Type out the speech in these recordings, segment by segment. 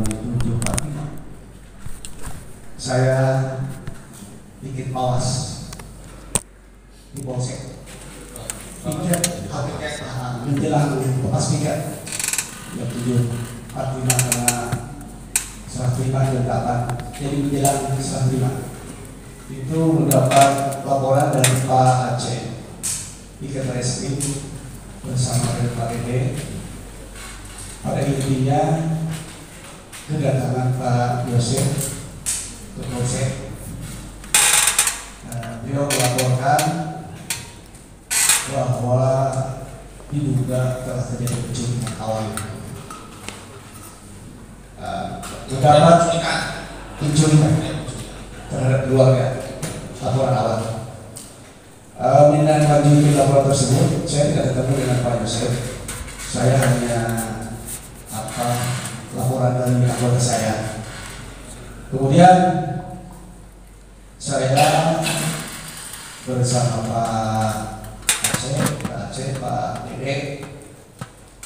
jam 7.45 saya bikin mawas di Polsek piket menjelang pas piket jam 7.45 karena serah terima jam 8, jadi menjelang serah terima itu mendapat laporan dari Pak Aceh piket reskrim bersama dengan Pak Dede. Pada intinya kedatangan Pak Yosef ke Polsek, beliau melaporkan bahwa diduga telah terjadi pencurian awal. Terdapat pencurian terhadap keluarga, laporan awal. Menindaklanjuti laporan tersebut, saya tidak ketemu dengan Pak Yosef. Saya hanya laporan dari anggota saya. Kemudian saya bersama Pak Aceh, Pak Dede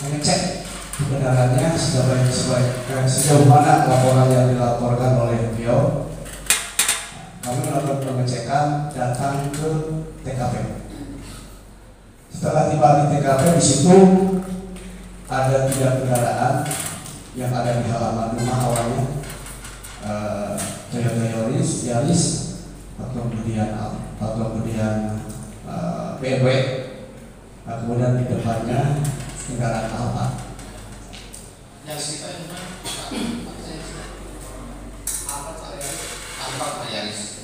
mengecek kebenarannya sejauh mana laporan yang dilaporkan oleh beliau. Kami melakukan pengecekan, datang ke TKP. Setelah tiba di TKP, di situ ada 3 kendaraan yang ada di halaman rumah awalnya, Toyota Yaris, atau kemudian BMW, kemudian di depannya kendaraan Alfa.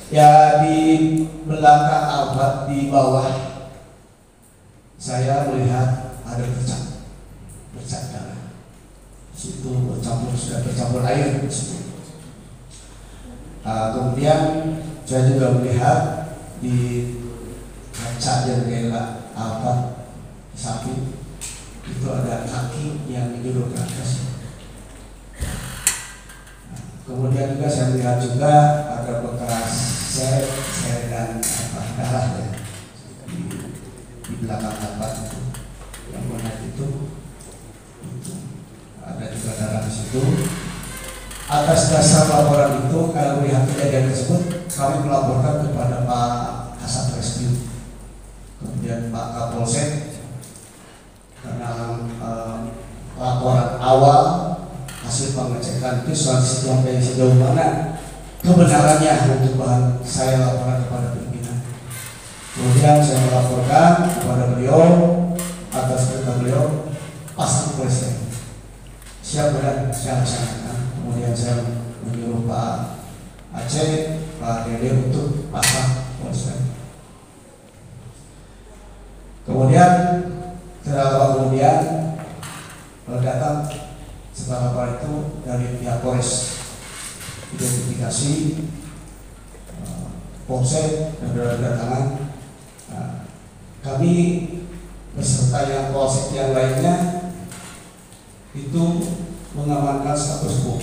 Ya, di belakang Alfa di bawah saya melihat ada bercak darah. Situ sudah bercampur air di situ. Kemudian saya juga melihat di kaca jendela Alfa samping itu ada kaki yang menjulur ke atas. Kemudian juga saya melihat juga ada bekas seret dan darah ya, di belakang Alfa itu, yang mana itu ada juga darah di situ. Atas dasar laporan itu, kalau melihat kejadian tersebut, kami melaporkan kepada Pak Kasat Reskrim, kemudian Pak Kapolsek, karena laporan awal hasil pengecekan itu sampai sejauh mana kebenarannya untuk bahan saya laporan kepada pimpinan. Kemudian saya melaporkan kepada beliau atas perintah beliau pasang polisi. Siap benar, saya laksanakan. Kemudian saya menyuruh Pak Aceh, Pak Dede untuk pasang polisi. Kemudian datang setelah laporan itu dari pihak Polres, identifikasi Polsek dan berdatangan. Kami beserta yang Polsek yang lainnya itu mengamankan status quo.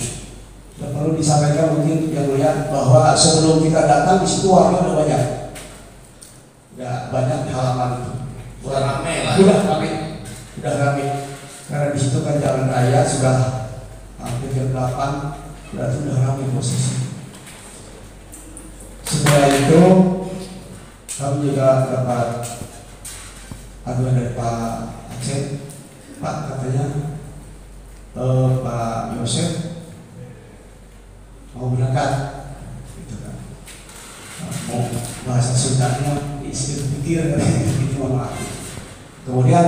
Dan perlu disampaikan mungkin yang melihat bahwa sebelum kita datang di situ warga udah banyak, di halaman itu. Udah ramai. Karena di situ kan jalan raya sudah hampir jam 8, berarti sudah ramai posisi. Setelah itu kami juga dapat aduan dari Pak Aceh, Pak katanya Pak Yosef mau berangkat, gitu kan. Mau bahasa Sundanya istilah pikir gitu, maaf. Kemudian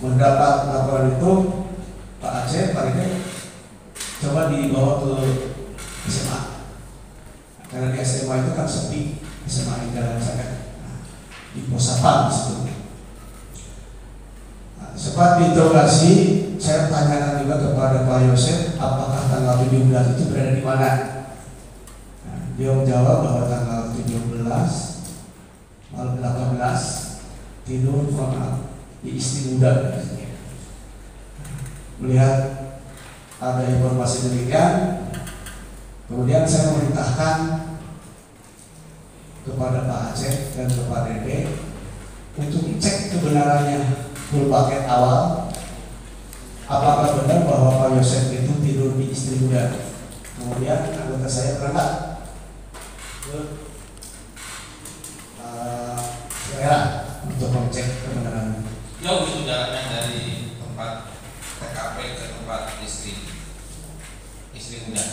mendapat laporan itu Pak Aceh, Pak Dede coba dibawa ke SMA, karena di SMA itu kan sepi, SMA di dalam sana di Posapam di situ. Sempat diinterogasi, saya tanyakan juga kepada Pak Yosef, apakah tanggal 17 itu berada di mana? Dia menjawab bahwa tanggal 17 malam 18 tidur di Istimuda. Melihat ada informasi demikian, kemudian saya memerintahkan kepada Pak Aceh dan kepada Dede untuk cek kebenarannya full paket awal apakah benar bahwa Pak Yosef itu tidur di istri muda? Kemudian anggota saya berangkat ke daerah untuk mengecek kebenaran. Jauh itu jaraknya dari tempat TKP ke tempat istri muda.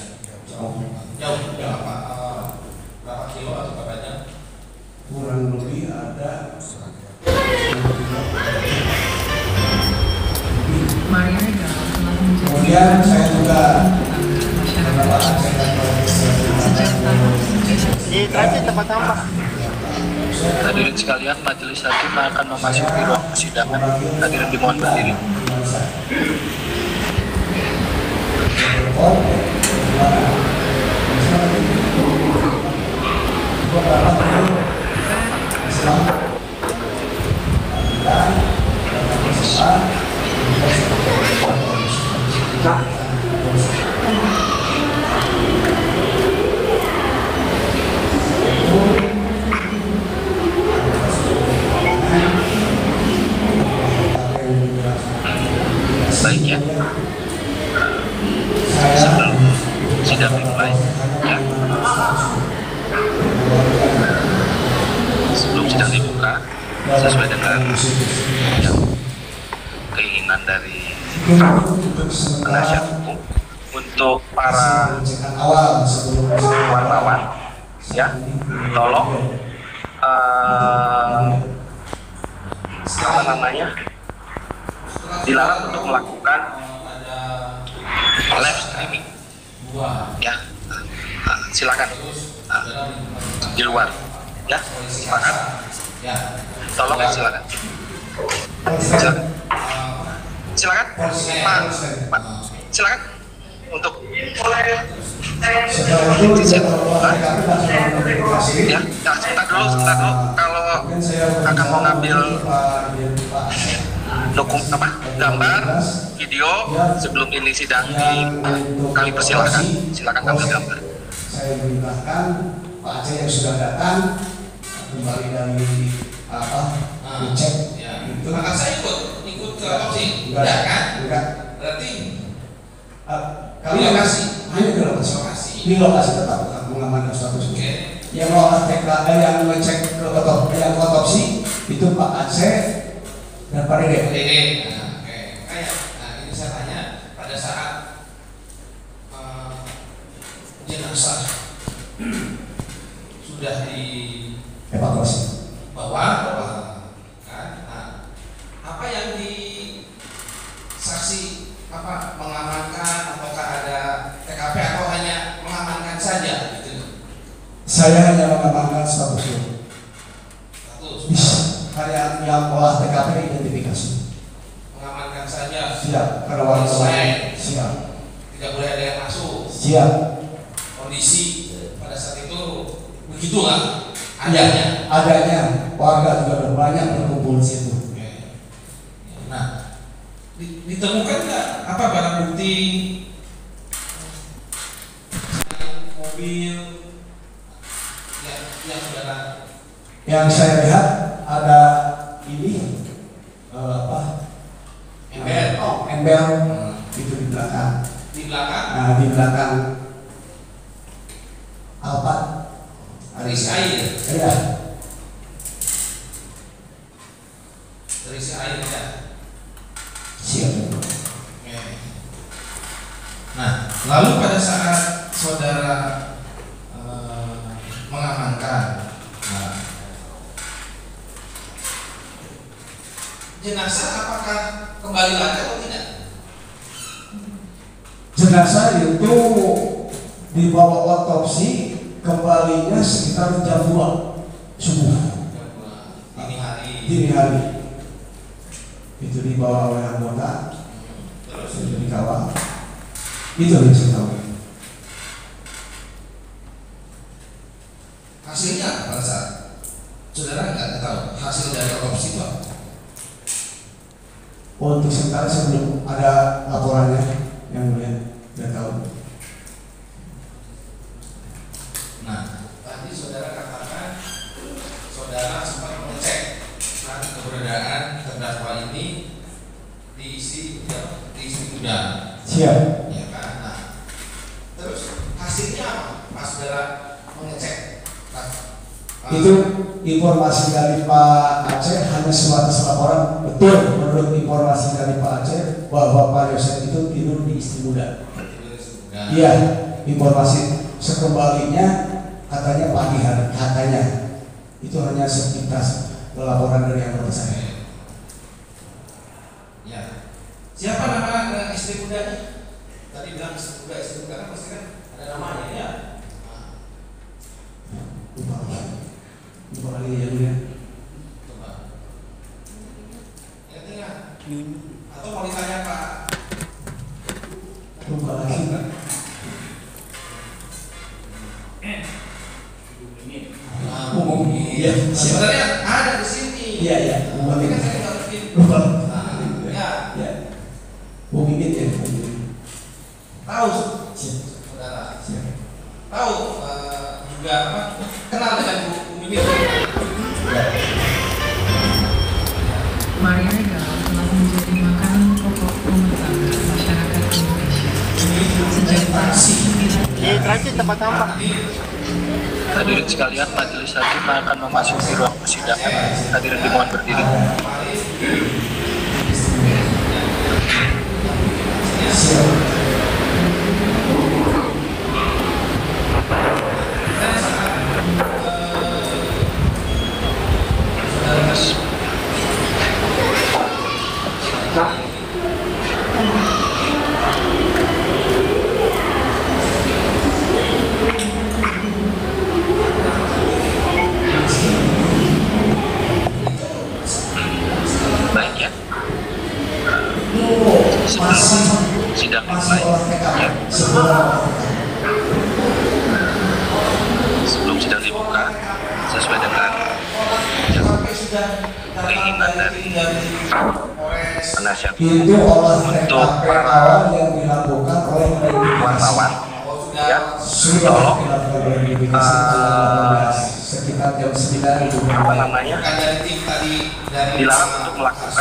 Jauh berapa kilo atau berapa jam? Kurang lebih ada kemudian saya juga di transit tempat tambah. Hadirin sekalian, majelis hakim akan memasuki ruang persidangan. Hadirin dimohon berdiri. Baik ya, sebelum sidang dimulai ya, sebelum sidang dibuka sesuai dengan yang keinginan dari penasihat hukum untuk para wartawan ya, tolong apa namanya, dilarang untuk melakukan live streaming ya. Silakan di luar ya, silakan, tolong ya, silakan Pak, silakan untuk ya, sebentar dulu kalau akan mau ngambil gambar, video sebelum ini sidang kali persilakan, silakan ambil gambar. Saya beritakan Pak Aceh yang sudah datang kembali dari dicek itu. Maka saya ikut ke opsi, enggak kan? Enggak. Berarti kami lokasi, hanya di lokasi. Di lokasi tetap mengamankan status. Yang olah TKP yang ngecek ke yang otopsi itu Pak Aceh dan Pak Dede. Nah, ini saya tanya, pada saat jenazah sudah evakuasi bawa kan, nah, apa yang saksi mengamankan, apakah ada TKP atau hanya mengamankan saja gitu? Saya hanya mengamankan status kayak yang olah TKP identifikasi. Mengamankan saja. Siap. Karena wartawan siap. Tidak boleh ada yang masuk. Siap. Kondisi pada saat itu begitulah adanya. Adanya warga juga banyak berkumpul di situ. Nah, ditemukan nggak apa barang bukti mobil yang saudara? Yang saya lihat ada ini embel itu di belakang. Di belakang? Nah, di belakang Alphard terisi air. Iya. Terisi air ya. Siap. Nah, lalu pada saat saudara mengamankan, jenazah apakah kembali lagi atau tidak? Jenazah itu dibawa otopsi, kembalinya sekitar jam 2 subuh. Dini hari. Itu dibawa oleh anggota, terus itu dikawal. Itu yang saya tahu. Hasilnya pada saat saudara nggak tahu hasil dari otopsi itu apa? Untuk sementara sebelum ada laporannya yang mulia, tidak tahu. Nah, tadi saudara katakan saudara sempat mengecek keberadaan terdakwa ini di istri saudara mengecek. Itu informasi dari Pak Aceh, hanya sebatas laporan. Betul, menurut informasi dari Pak Aceh bahwa Pak Yosef itu tidur di istri muda. Iya, informasi sekembalinya katanya pagi hari, katanya itu hanya sepintas laporan dari anggota saya. Ya. Siapa nama istri mudanya? Tadi bilang istri muda kan pasti kan ada namanya ya. Lupa lagi ya dulu ya. Coba. Ya tinggal. Atau mau ditanya Pak? Lupa lagi. Umum. Iya. Sebenarnya ada di sini. Iya iya. Tapi kan saya nggak ngerti. Lupa. Ya. Ya. Umumit ya. Tahu, saudara. Tahu juga apa? Kenal dengan Bu Mimi. Maria Regal telah menjadi makanan pokok rumah tangga masyarakat Indonesia sejak tahun 19. Di transit tempat tambak. Hadirin sekalian, majelis hakim akan memasuki ruang persidangan. Hadirin dimohon berdiri. Baik ya. Sebelum sidang dimulai, ya. Sebelum sidang dibuka, sesuai dengan keinginan dari penasihat Itu olah untuk TKP para awal yang dilakukan oleh wartawan, ya, sudah tolong dilakukan verifikasi sekitar jam 9 itu. apa namanya, Dari tim tadi dari dilarang untuk melakukan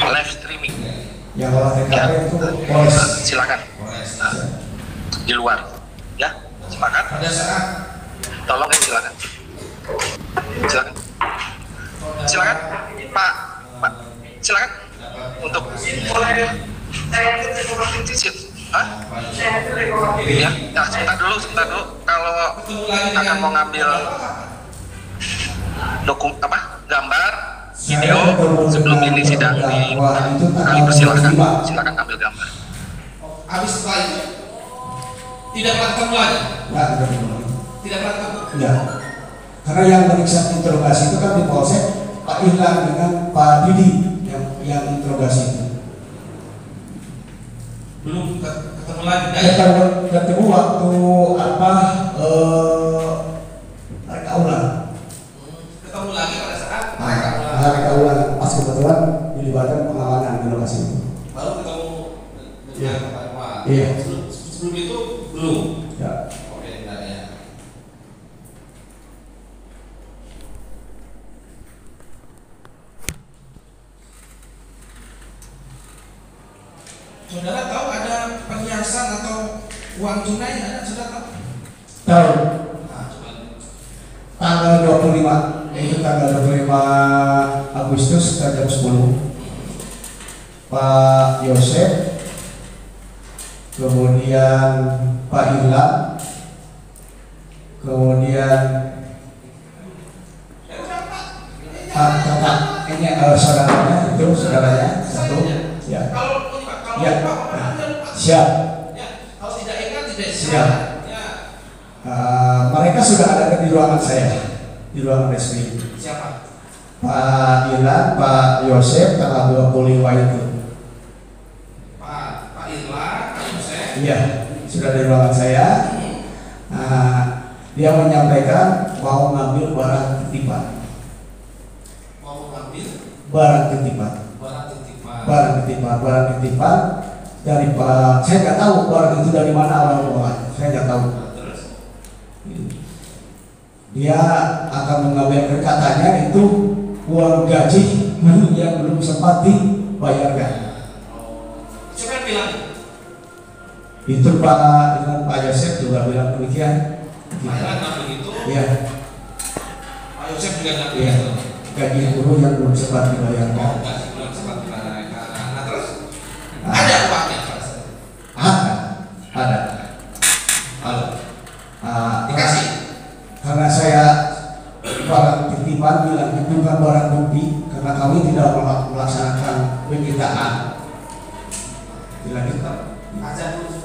live streaming. Yang olah Ya, TKP itu polres. silakan di luar, ya, sepakat? pada saat Tolong ya, silakan. Silakan, Pak, silakan untuk Hah? Ya, sebentar dulu. Kalau akan mau ngambil gambar, video sebelum ini sidang dipersilahkan. Silakan ambil gambar. habis setelah itu tidak pernah ketemu lagi. Tidak pernah ketemu. Ya. Karena yang meriksa interogasi itu kan di polsek Pak Ilham dengan Pak Didi yang interogasi itu. Belum ketemu lagi. Ketemu waktu apa mereka ulang. Ketemu lagi pada saat Mereka ulang pas kebetulan dilibatkan pengamanan di lokasi itu. baru ketemu dengan Pak. Iya. Sebelum itu belum. Ya. Oke, enggak ya. Saudara tahu ada perhiasan atau uang tunai ada, saudara tahu? Tahu. Nah, coba. Tanggal 25, yaitu tanggal 25 Agustus jam 10. Pak Yosef, kemudian Pak Ilham, kemudian kakak ini saudaranya satu, ya, Kalau ini Pak, kalau ya, Pak, lupa. siap, Ya, kalau tidak ingat tidak siap. Ya, Mereka sudah ada di ruangan saya, di ruangan resmi. siapa? Pak Ilham, Pak Yosef tanggal 25 itu. Pak Irla, Pak Yosef. Iya, sudah di ruangan saya. Dia menyampaikan mau ngambil barang titipan. Mau ngambil Barang titipan. barang titipan. Barang titipan dari Pak. Saya nggak tahu barang itu dari mana awal-awal. Saya nggak tahu. Terus Dia akan mengambil, katanya itu uang gaji yang belum sempat dibayarkan. siapa yang bilang? Itu Pak dengan Pak Yosef juga bilang demikian. Pak Ilan nggak begitu. Iya. Pak Yosef juga nggak Iya. begitu. Gaji guru yang belum sempat dibayarkan. Oh, gaji belum sempat dibayarkan. Nah terus ada uangnya Pak? Ada. Dikasih. Karena saya barang titipan bilang itu bukan barang bukti karena kami tidak melaksanakan penyitaan. Dilanjutkan. Aja dulu.